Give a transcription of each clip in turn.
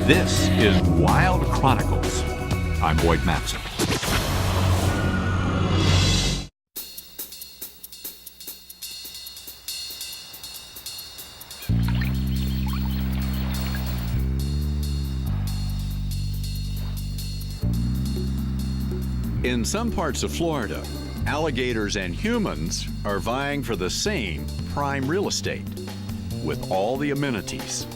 This is Wild Chronicles. I'm Boyd Matson. In some parts of Florida, alligators and humans are vying for the same prime real estate with all the amenities.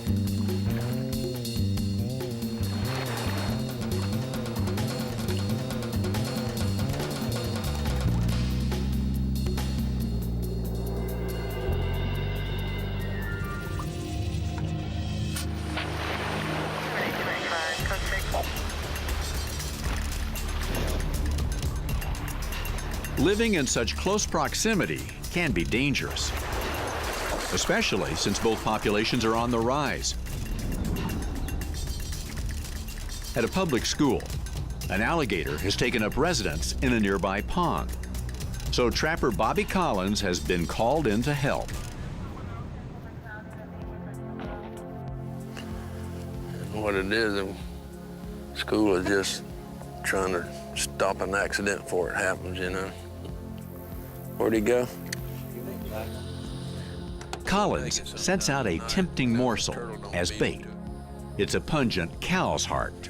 Living in such close proximity can be dangerous, especially since both populations are on the rise. At a public school, an alligator has taken up residence in a nearby pond. So trapper Bobby Collins has been called in to help. What it is, the school is just trying to stop an accident before it happens, you know. Where'd he go? Collins sets out a tempting morsel as bait. It's a pungent cow's heart.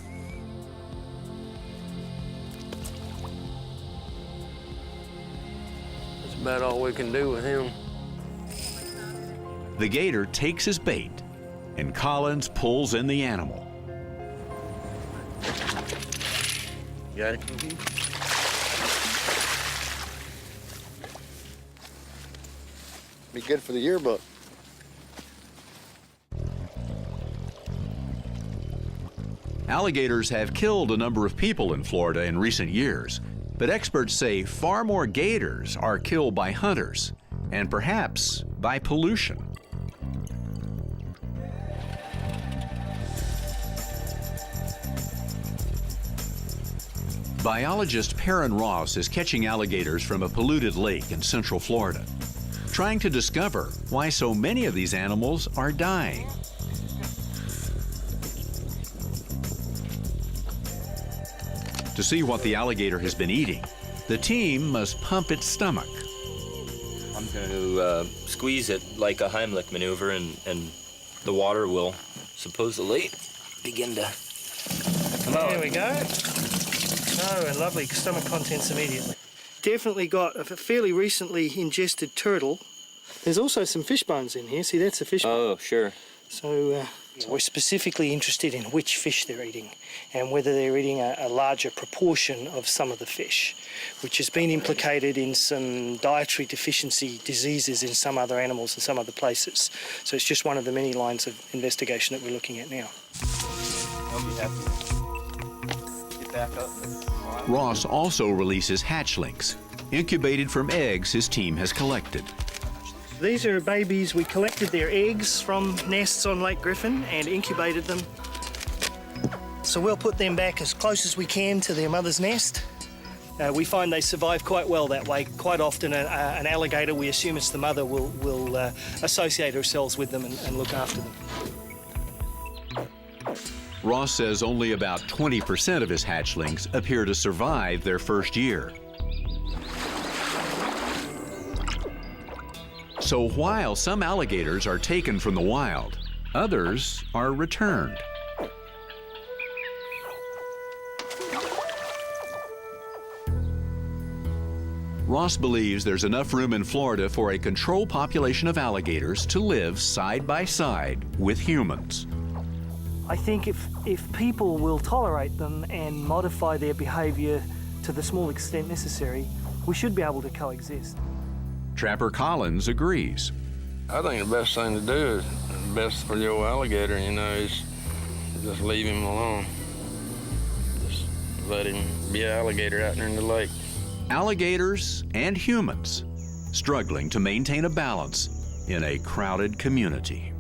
That's about all we can do with him. The gator takes his bait, and Collins pulls in the animal. Got it? Be good for the yearbook. Alligators have killed a number of people in Florida in recent years, but experts say far more gators are killed by hunters and perhaps by pollution. Biologist Perrin Ross is catching alligators from a polluted lake in Central Florida, trying to discover why so many of these animals are dying. To see what the alligator has been eating, the team must pump its stomach. I'm going to squeeze it like a Heimlich maneuver, and the water will supposedly begin to come out. There we go. Oh, and lovely stomach contents immediately. Definitely got a fairly recently ingested turtle. There's also some fish bones in here. See, that's a fish bone. Oh, sure. So we're specifically interested in which fish they're eating and whether they're eating a larger proportion of some of the fish, which has been implicated in some dietary deficiency diseases in some other animals and some other places. So it's just one of the many lines of investigation that we're looking at now. I'll be happy to get back up. Ross also releases hatchlings, incubated from eggs his team has collected. These are babies. We collected their eggs from nests on Lake Griffin and incubated them. So we'll put them back as close as we can to their mother's nest. We find they survive quite well that way. Quite often an alligator, we assume it's the mother, will associate herself with them and look after them. Ross says only about 20% of his hatchlings appear to survive their first year. So while some alligators are taken from the wild, others are returned. Ross believes there's enough room in Florida for a controlled population of alligators to live side by side with humans. I think if people will tolerate them and modify their behaviour to the small extent necessary, we should be able to coexist. Trapper Collins agrees. I think the best thing to do is best for the old alligator, you know, is just leave him alone. Just let him be an alligator out there in the lake. Alligators and humans struggling to maintain a balance in a crowded community.